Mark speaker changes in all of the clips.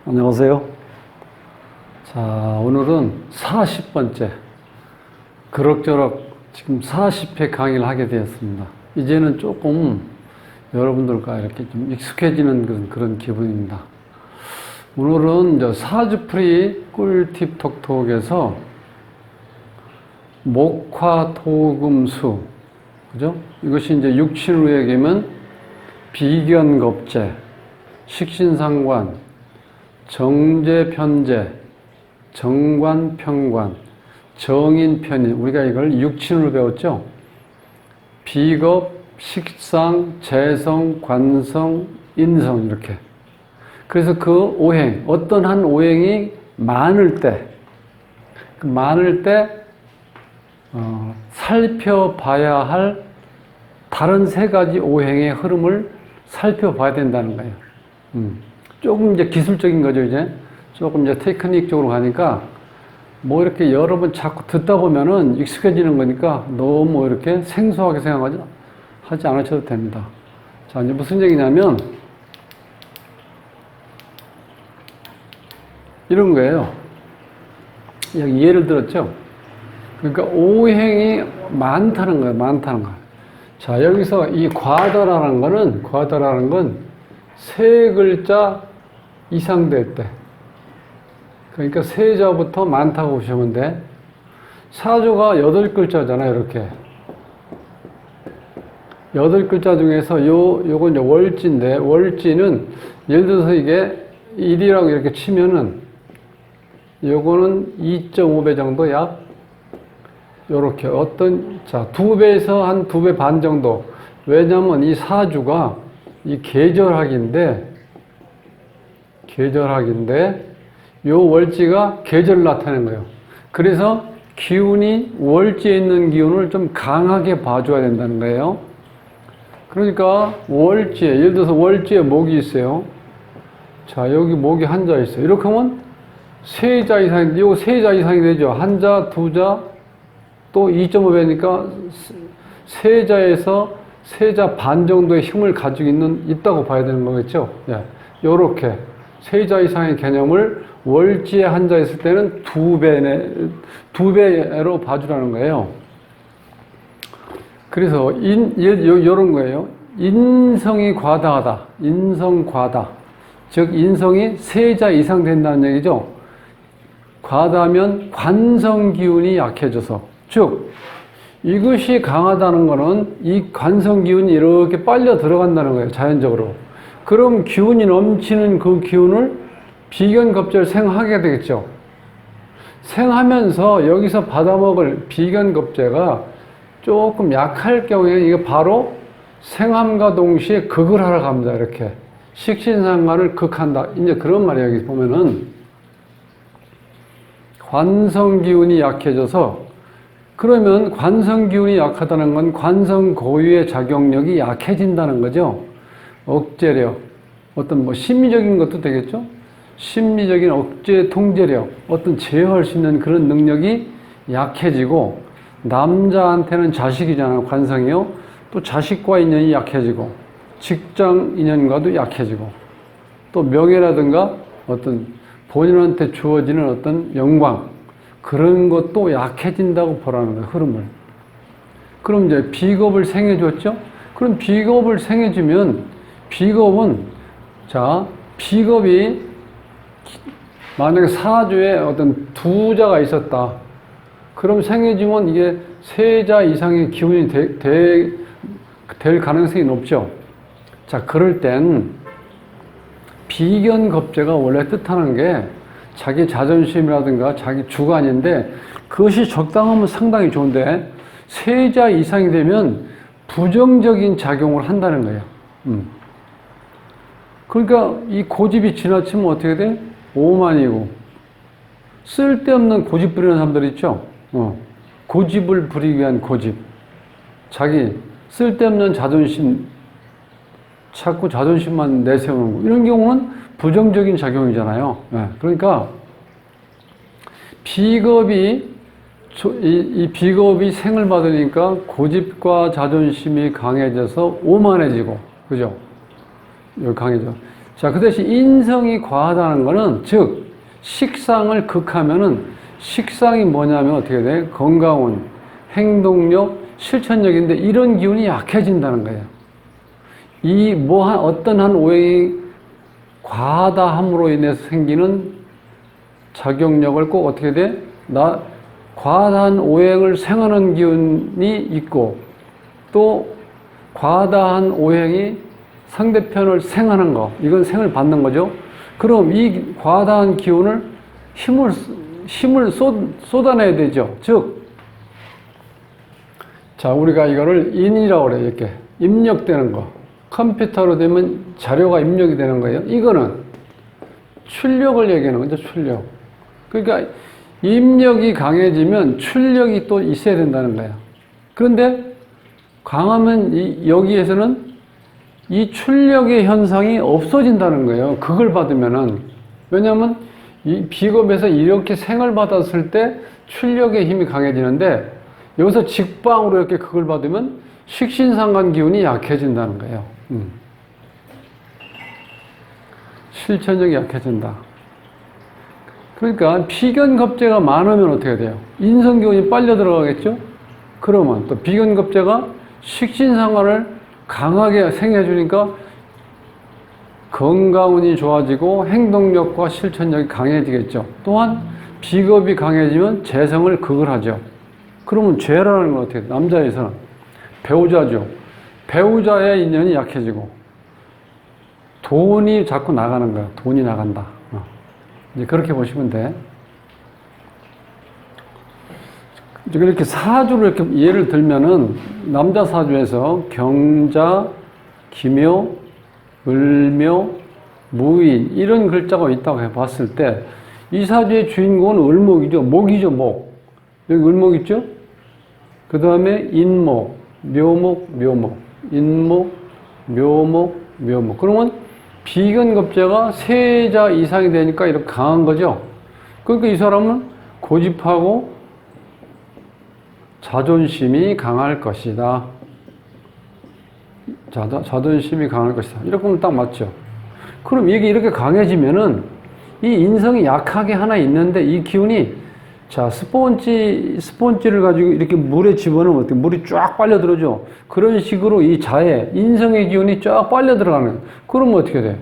Speaker 1: 안녕하세요. 자, 오늘은 40번째, 그럭저럭 지금 40회 강의를 하게 되었습니다. 이제는 조금 여러분들과 이렇게 좀 익숙해지는 그런 기분입니다. 오늘은 사주풀이 꿀팁 톡톡에서 목화토금수, 그죠? 이것이 이제 육신으로 얘기하면 비견겁재, 식신상관, 정제편제, 정관평관, 정인편인, 우리가 이걸 육친으로 배웠죠? 비겁, 식상, 재성, 관성, 인성, 이렇게. 그래서 그 오행, 어떤 한 오행이 많을 때, 살펴봐야 할 다른 세 가지 오행의 흐름을 살펴봐야 된다는 거예요. 조금 이제 기술적인 거죠, 이제. 조금 이제 테크닉적으로 가니까, 뭐 이렇게 여러 번 자꾸 듣다 보면은 익숙해지는 거니까 너무 이렇게 생소하게 하지 않으셔도 됩니다. 자, 이제 무슨 얘기냐면, 이런 거예요. 여기 예를 들었죠? 그러니까 오행이 많다는 거예요, 많다는 거. 자, 여기서 이 과다라는 건 세 글자 이상 될 때. 그러니까 세자부터 많다고 보시면 돼. 사주가 8글자잖아요, 이렇게. 8글자 중에서 요건 이제 월지인데, 월지는 예를 들어서 이게 1이라고 이렇게 치면은 요거는 2.5배 정도 약 요렇게 자, 2배에서 한 2배 반 정도. 왜냐면 이 사주가 이 계절학인데 요 월지가 계절을 나타내는 거예요. 그래서 기운이 월지에 있는 기운을 좀 강하게 봐줘야 된다는 거예요. 그러니까 월지에, 예를 들어서 월지에 목이 있어요. 자, 여기 목이 한자 있어요. 이렇게 하면 세자 이상인데, 이거 세자 이상이 되죠. 한자, 두자, 또 2.5배니까 세자에서 세자 반 정도의 힘을 가지고 있다고 봐야 되는 거겠죠. 예. 요렇게 세자 이상의 개념을 월지에 한자 있을 때는 2배로 봐주라는 거예요. 그래서 요런 거예요. 인성이 과다하다. 인성 과다. 즉 인성이 세자 이상 된다는 얘기죠. 과다하면 관성 기운이 약해져서, 즉 이것이 강하다는 것은 이 관성 기운이 이렇게 빨려 들어간다는 거예요, 자연적으로. 그럼 기운이 넘치는 그 기운을 비견겁재를 생하게 되겠죠. 생하면서 여기서 받아먹을 비견겁재가 조금 약할 경우에 이게 바로 생함과 동시에 극을 하러 갑니다, 이렇게. 식신상관을 극한다. 이제 그런 말이에요, 여기 보면은. 관성 기운이 약해져서, 그러면 관성 기운이 약하다는 건 관성 고유의 작용력이 약해진다는 거죠. 억제력, 어떤 뭐 심리적인 것도 되겠죠. 심리적인 억제 통제력, 어떤 제어할 수 있는 그런 능력이 약해지고, 남자한테는 자식이잖아요, 관성이요. 또 자식과 인연이 약해지고, 직장 인연과도 약해지고, 또 명예라든가 어떤 본인한테 주어지는 어떤 영광, 그런 것도 약해진다고 보라는 거예요, 흐름을. 그럼 이제 비겁을 생해줬죠? 그럼 비겁을 생해주면, 비겁이 만약에 사주에 어떤 두자가 있었다. 그럼 생해주면 이게 세자 이상의 기운이 될 가능성이 높죠. 자, 그럴 땐 비견겁재가 원래 뜻하는 게 자기 자존심이라든가 자기 주관인데, 그것이 적당하면 상당히 좋은데 세자 이상이 되면 부정적인 작용을 한다는 거예요. 그러니까 이 고집이 지나치면 어떻게 돼? 오만이고, 쓸데없는 고집 부리는 사람들 있죠. 고집을 부리기 위한 고집, 자기 쓸데없는 자존심, 자꾸 자존심만 내세우는 거, 이런 경우는 부정적인 작용이잖아요. 네. 그러니까 이 비겁이 생을 받으니까 고집과 자존심이 강해져서 오만해지고, 그죠? 여기 강해져. 자, 그 대신 인성이 과하다는 거는, 즉, 식상을 극하면은, 식상이 뭐냐면 어떻게 돼? 건강운, 행동력, 실천력인데, 이런 기운이 약해진다는 거예요. 어떤 한 오행이 과다함으로 인해서 생기는 작용력을 꼭 어떻게 돼? 과다한 오행을 생하는 기운이 있고, 또 과다한 오행이 상대편을 생하는 거, 이건 생을 받는 거죠. 그럼 이 과다한 기운을 힘을 쏟아내야 되죠. 즉, 자, 우리가 이거를 인이라고 그래요. 이렇게 입력되는 거. 컴퓨터로 되면 자료가 입력이 되는 거예요. 이거는 출력을 얘기하는 거죠. 출력. 그러니까 입력이 강해지면 출력이 또 있어야 된다는 거예요. 그런데 강하면 여기에서는 이 출력의 현상이 없어진다는 거예요. 그걸 받으면은. 왜냐하면 이 비겁에서 이렇게 생을 받았을 때 출력의 힘이 강해지는데, 여기서 직방으로 이렇게 그걸 받으면 식신상간 기운이 약해진다는 거예요. 실천력이 약해진다. 그러니까 비견겁제가 많으면 어떻게 돼요? 인성기운이 빨려 들어가겠죠? 그러면 또 비견겁제가 식신상간을 강하게 생해주니까 건강운이 좋아지고 행동력과 실천력이 강해지겠죠. 또한 비겁이 강해지면 재성을 극을 하죠. 그러면 죄라는 건 어떻게 돼요? 남자에서는 배우자죠. 배우자의 인연이 약해지고 돈이 자꾸 나가는 거야. 돈이 나간다. 이제 그렇게 보시면 돼. 이렇게 사주를 이렇게 예를 들면은 남자 사주에서 경자, 기묘, 을묘, 무인 이런 글자가 있다고 해봤을 때 이 사주의 주인공은 을목이죠. 목이죠. 목. 여기 을목 있죠? 그 다음에 인목, 묘목, 묘목, 인목, 묘목, 묘목. 그러면 비견겁제가 세자 이상이 되니까 이렇게 강한 거죠. 그러니까 이 사람은 고집하고 자존심이 강할 것이다. 자존심이 강할 것이다. 이렇게 보면 딱 맞죠. 그럼 이게 이렇게 강해지면은 이 인성이 약하게 하나 있는데 이 기운이 자, 스폰지를 가지고 이렇게 물에 집어넣으면 어떻게 물이 쫙 빨려 들어오죠. 그런 식으로 이 자에 인성의 기운이 쫙 빨려 들어가는. 그러면 어떻게 돼?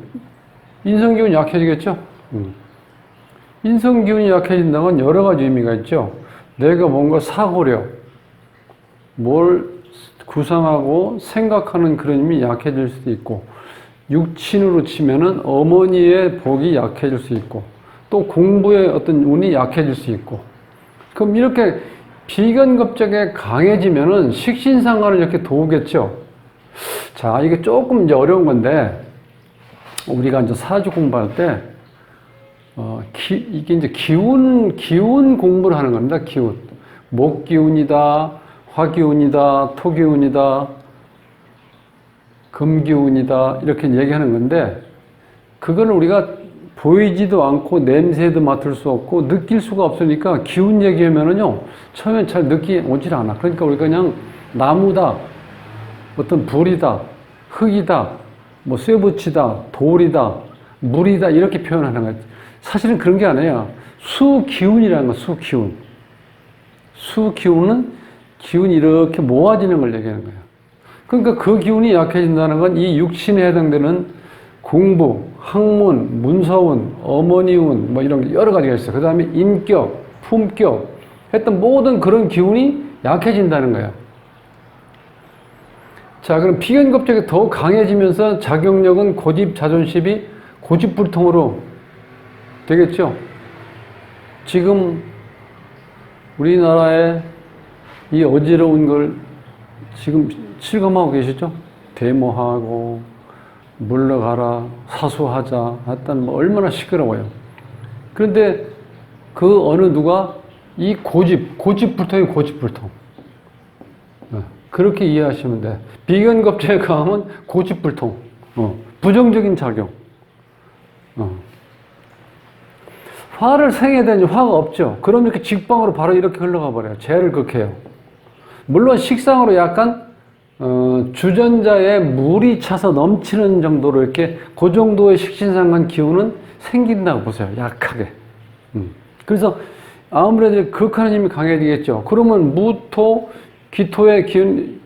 Speaker 1: 인성 기운이 약해지겠죠? 인성 기운이 약해진다는 건 여러 가지 의미가 있죠. 내가 뭔가 사고력, 뭘 구상하고 생각하는 그런 힘이 약해질 수도 있고, 육친으로 치면은 어머니의 복이 약해질 수 있고, 또 공부의 어떤 운이 약해질 수 있고, 그럼 이렇게 비견겁적에 강해지면은 식신상관을 이렇게 도우겠죠. 자, 이게 조금 이제 어려운 건데, 우리가 이제 사주 공부할 때, 이게 이제 기운 공부를 하는 겁니다. 기운. 목기운이다, 화기운이다, 토기운이다, 금기운이다, 이렇게 얘기하는 건데, 그거는 우리가 보이지도 않고 냄새도 맡을 수 없고 느낄 수가 없으니까 기운 얘기하면은요, 처음엔 잘 느끼 오질 않아. 그러니까 우리가 그냥 나무다, 어떤 불이다, 흙이다, 뭐 쇠붙이다, 돌이다, 물이다, 이렇게 표현하는 거예요. 사실은 그런 게 아니에요. 수기운이라는 거, 수기운. 수기운은 기운이 이렇게 모아지는 걸 얘기하는 거예요. 그러니까 그 기운이 약해진다는 건 이 육신에 해당되는 공부, 학문, 문서운, 어머니운, 뭐 이런 게 여러 가지가 있어요. 그 다음에 인격, 품격, 했던 모든 그런 기운이 약해진다는 거예요. 자, 그럼 비견겁적이 더 강해지면서 작용력은 고집, 자존심이 고집불통으로 되겠죠. 지금 우리나라에 이 어지러운 걸 지금 실감하고 계시죠? 데모하고 물러가라, 사수하자, 하여튼 뭐 얼마나 시끄러워요. 그런데 그 어느 누가 이 고집불통이 고집불통. 그렇게 이해하시면 돼. 비견겁제에 강하면 고집불통. 부정적인 작용. 화를 생해야 되는지 화가 없죠. 그럼 이렇게 직방으로 바로 이렇게 흘러가 버려요. 죄를 극해요. 물론 식상으로 약간 주전자에 물이 차서 넘치는 정도로 이렇게 그 정도의 식신상관 기운은 생긴다고 보세요. 약하게. 그래서 아무래도 극하는 힘이 강해지겠죠. 그러면 무토, 기토의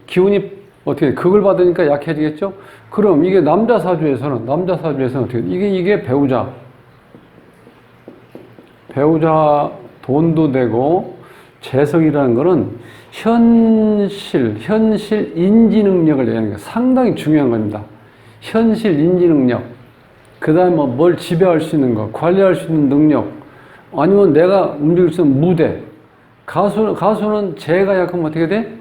Speaker 1: 기운이 어떻게 극을 받으니까 약해지겠죠. 그럼 이게 남자 사주에서는 어떻게 이게 배우자 돈도 되고 재성이라는 거는 현실 인지 능력을 얘기하는 게 상당히 중요한 겁니다. 현실 인지 능력, 그 다음에 뭘 지배할 수 있는 거, 관리할 수 있는 능력, 아니면 내가 움직일 수 있는 무대. 가수는 재가 약하면 어떻게 돼?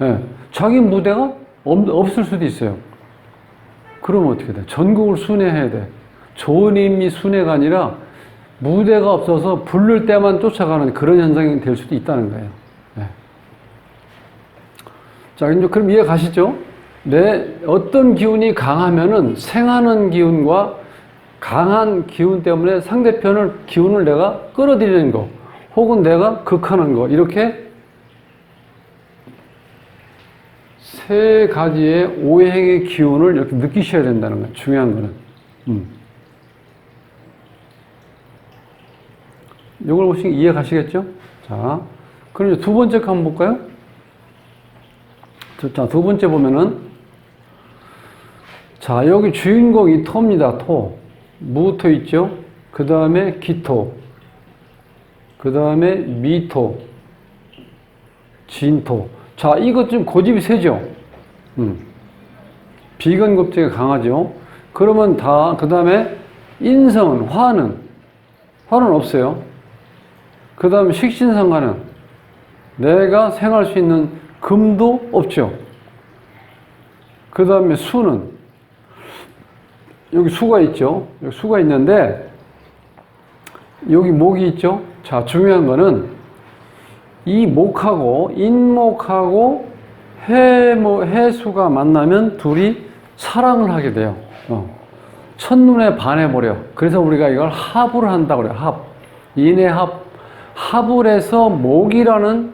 Speaker 1: 예, 자기 무대가 없을 수도 있어요. 그러면 어떻게 돼? 전국을 순회해야 돼. 좋은 의미 순회가 아니라 무대가 없어서 부를 때만 쫓아가는 그런 현상이 될 수도 있다는 거예요. 네. 자, 이제 그럼 이해 가시죠? 어떤 기운이 강하면은 생하는 기운과 강한 기운 때문에 상대편을 기운을 내가 끌어들이는 거, 혹은 내가 극하는 거, 이렇게 세 가지의 오행의 기운을 이렇게 느끼셔야 된다는 거예요. 중요한 거는. 이걸 보시면 이해 가시겠죠? 자, 그럼 이제 두 번째 거 한번 볼까요? 자, 두 번째 보면은, 자, 여기 주인공이 토입니다. 토. 무토 있죠? 그 다음에 기토. 그 다음에 미토. 진토. 자, 이것 좀 고집이 세죠? 비근급제가 강하죠? 그러면 그 다음에 인성은, 화는 없어요. 그 다음에 식신상관은 내가 생할 수 있는 금도 없죠. 그 다음에 수는 여기 수가 있죠. 여기 수가 있는데 여기 목이 있죠. 자, 중요한 거는 이 목하고 인목하고 해수가 만나면 둘이 사랑을 하게 돼요. 첫눈에 반해버려. 그래서 우리가 이걸 합을 한다고 그래요. 합. 인해합. 합을 해서 목이라는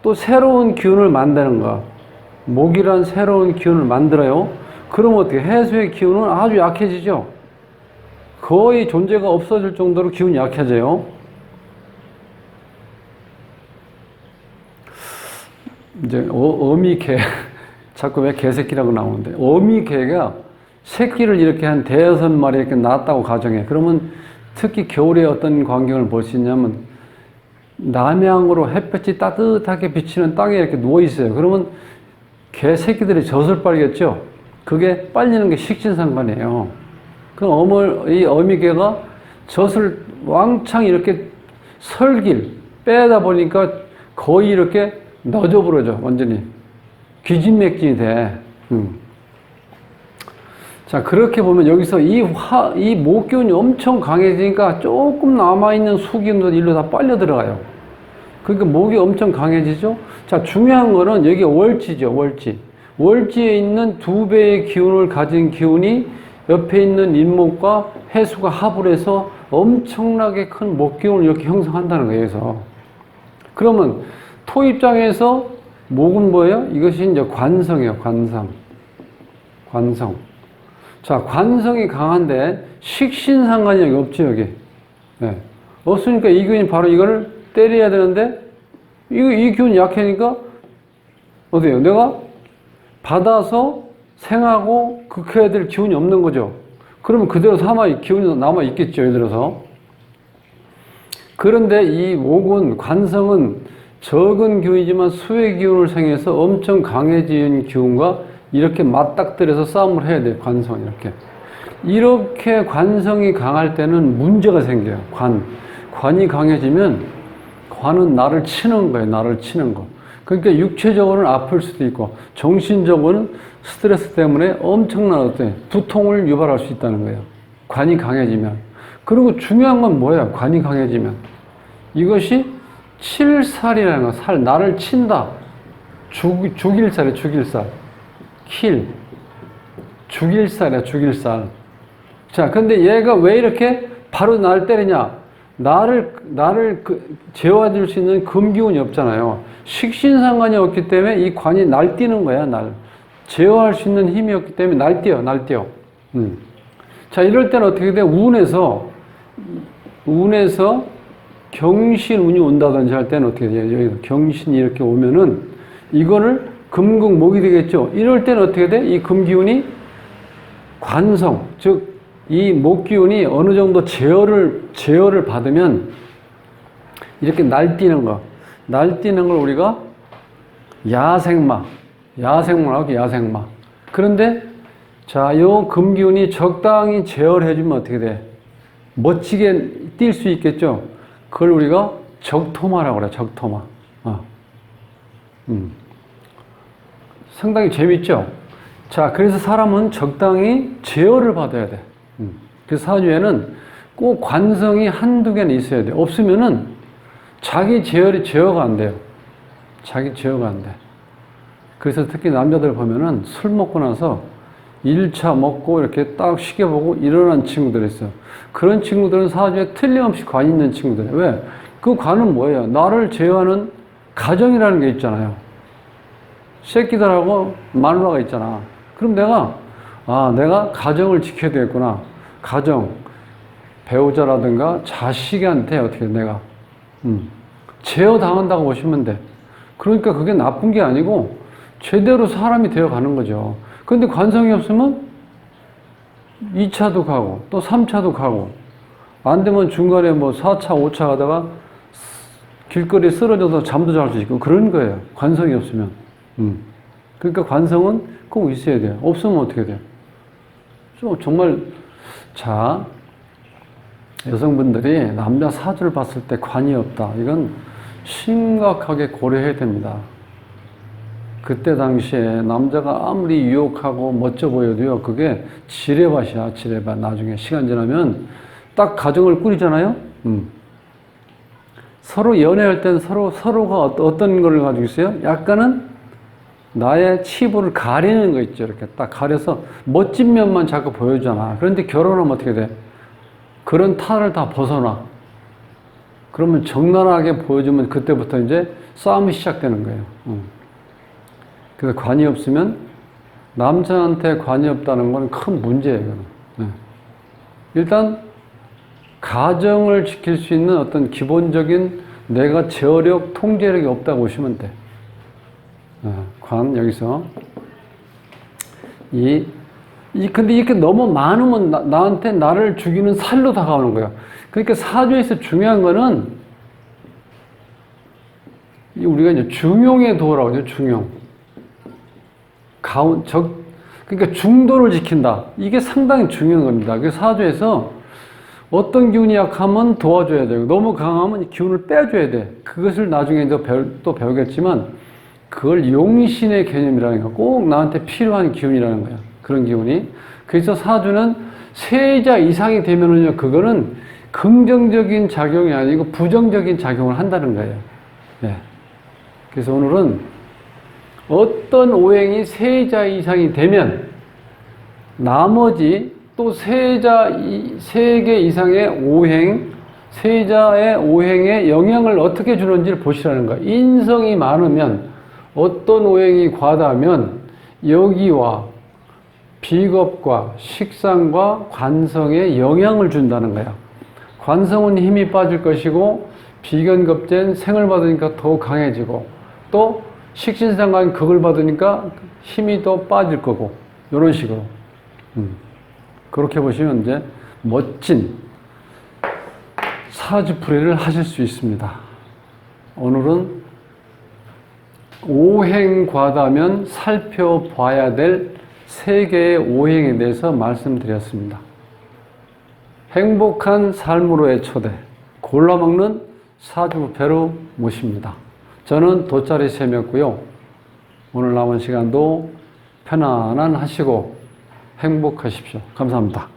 Speaker 1: 또 새로운 기운을 만드는 거야. 목이라는 새로운 기운을 만들어요. 그럼 어떻게? 해수의 기운은 아주 약해지죠. 거의 존재가 없어질 정도로 기운이 약해져요. 이제 어미개, 자꾸 왜 개새끼라고 나오는데, 어미개가 새끼를 이렇게 한 5마리 이렇게 낳았다고 가정해. 그러면 특히 겨울에 어떤 광경을 볼 수 있냐면 남향으로 햇볕이 따뜻하게 비치는 땅에 이렇게 누워 있어요. 그러면 개 새끼들이 젖을 빨겠죠. 그게 빨리는 게 식신상관이에요. 그럼 이 어미개가 젖을 왕창 이렇게 설길 빼다 보니까 거의 이렇게 너져버려져. 완전히 귀진맥진이 돼. 자, 그렇게 보면 여기서 이 목기운이 엄청 강해지니까 조금 남아있는 수기운도 일로 다 빨려 들어가요. 그러니까 목이 엄청 강해지죠? 자, 중요한 거는 여기 월지죠, 월지. 월지에 있는 2배의 기운을 가진 기운이 옆에 있는 인목과 해수가 합을 해서 엄청나게 큰 목기운을 이렇게 형성한다는 거예요, 여기서. 그러면 토 입장에서 목은 뭐예요? 이것이 이제 관성이에요, 관성. 자, 관성이 강한데 식신상관이 여기 없죠, 여기. 네. 없으니까 이 기운이 바로 이거를 때려야 되는데 이 기운이 약하니까 어때요? 내가 받아서 생하고 극해야 될 기운이 없는 거죠. 그러면 그대로 기운이 남아있겠죠, 예를 들어서. 그런데 이 목은, 관성은 적은 기운이지만 수의 기운을 생해서 엄청 강해진 기운과 이렇게 맞닥뜨려서 싸움을 해야 돼요. 관성 이렇게 관성이 강할 때는 문제가 생겨요. 관이 강해지면 관은 나를 치는 거예요. 나를 치는 거. 그러니까 육체적으로는 아플 수도 있고 정신적으로는 스트레스 때문에 엄청난 두통을 유발할 수 있다는 거예요. 관이 강해지면. 그리고 중요한 건 뭐예요? 관이 강해지면 이것이 칠살이라는 거. 나를 친다. 죽일 살이에요. 죽일 살. 죽일 살. 자, 근데 얘가 왜 이렇게 바로 나를 때리냐? 나를 재워줄 수 있는 금기운이 없잖아요. 식신상관이 없기 때문에 이 관이 날뛰는 거야, 제어할 수 있는 힘이었기 때문에 날뛰어. 자, 이럴 때는 어떻게 돼? 운에서 경신운이 온다든지 할 때는 어떻게 돼요? 여기 경신이 이렇게 오면은 이거를 금극목이 되겠죠? 이럴 때는 어떻게 돼? 이 금기운이 관성, 즉, 이 목기운이 어느 정도 제어를 받으면 이렇게 날뛰는 걸 우리가 야생마라고. 그런데 자, 요 금기운이 적당히 제어를 해주면 어떻게 돼? 멋지게 뛸 수 있겠죠? 그걸 우리가 적토마라고 그래, 적토마. 상당히 재밌죠? 자, 그래서 사람은 적당히 제어를 받아야 돼. 그래서 사주에는 꼭 관성이 한두 개는 있어야 돼. 없으면은 자기 제어가 안 돼요. 자기 제어가 안 돼. 그래서 특히 남자들 보면은 술 먹고 나서 1차 먹고 이렇게 딱 시계 보고 일어난 친구들이 있어요. 그런 친구들은 사주에 틀림없이 관이 있는 친구들이에요. 왜? 그 관은 뭐예요? 나를 제어하는 가정이라는 게 있잖아요. 새끼들하고 마누라가 있잖아. 그럼 내가 가정을 지켜야 되겠구나. 가정, 배우자라든가 자식한테 어떻게 내가 제어당한다고 보시면 돼. 그러니까 그게 나쁜 게 아니고 제대로 사람이 되어가는 거죠. 근데 관성이 없으면 2차도 가고 또 3차도 가고 안 되면 중간에 뭐 4차, 5차 가다가 길거리에 쓰러져서 잠도 잘 수 있고 그런 거예요. 관성이 없으면. 그러니까 관성은 꼭 있어야 돼요. 없으면 어떻게 돼요? 정말, 자, 여성분들이 남자 사주를 봤을 때 관이 없다. 이건 심각하게 고려해야 됩니다. 그때 당시에 남자가 아무리 유혹하고 멋져 보여도요, 그게 지뢰밭이야, 지뢰밭. 나중에 시간 지나면 딱 가정을 꾸리잖아요? 서로 연애할 땐 서로가 어떤 걸 가지고 있어요? 약간은 나의 치부를 가리는 거 있죠. 이렇게 딱 가려서 멋진 면만 자꾸 보여주잖아. 그런데 결혼하면 어떻게 돼? 그런 탈을 다 벗어나. 그러면 적나라하게 보여주면 그때부터 이제 싸움이 시작되는 거예요. 그래서 관이 없으면 남자한테 관이 없다는 건 큰 문제예요. 네. 일단 가정을 지킬 수 있는 어떤 기본적인 내가 제어력, 통제력이 없다고 보시면 돼. 관 여기서 근데 이렇게 너무 많으면 나한테 나를 죽이는 살로 다가오는 거예요. 그러니까 사주에서 중요한 거는 우리가 이제 중용의 도라고 하죠. 중용. 그러니까 중도를 지킨다. 이게 상당히 중요한 겁니다. 그래서 사주에서 어떤 기운이 약하면 도와줘야 되고 너무 강하면 기운을 빼줘야 돼. 그것을 나중에 또 배우겠지만 그걸 용신의 개념이라는 거, 꼭 나한테 필요한 기운이라는 거야. 그런 기운이. 그래서 사주는 세자 이상이 되면은요, 그거는 긍정적인 작용이 아니고 부정적인 작용을 한다는 거예요. 네. 그래서 오늘은 어떤 오행이 세자 이상이 되면 나머지 또 세 개 이상의 오행, 세자의 오행에 영향을 어떻게 주는지를 보시라는 거예요. 인성이 많으면 어떤 오행이 과다하면 여기와 비겁과 식상과 관성에 영향을 준다는 거야. 관성은 힘이 빠질 것이고 비견겁된 생을 받으니까 더 강해지고 또 식신상관 극을 받으니까 힘이 더 빠질 거고 이런 식으로 그렇게 보시면 이제 멋진 사주풀이를 하실 수 있습니다. 오늘은 오행과다면 살펴봐야 될 3개의 오행에 대해서 말씀드렸습니다. 행복한 삶으로의 초대, 골라먹는 사주부패로 모십니다. 저는 돗자리 쌤이었고요. 오늘 남은 시간도 편안한 하시고 행복하십시오. 감사합니다.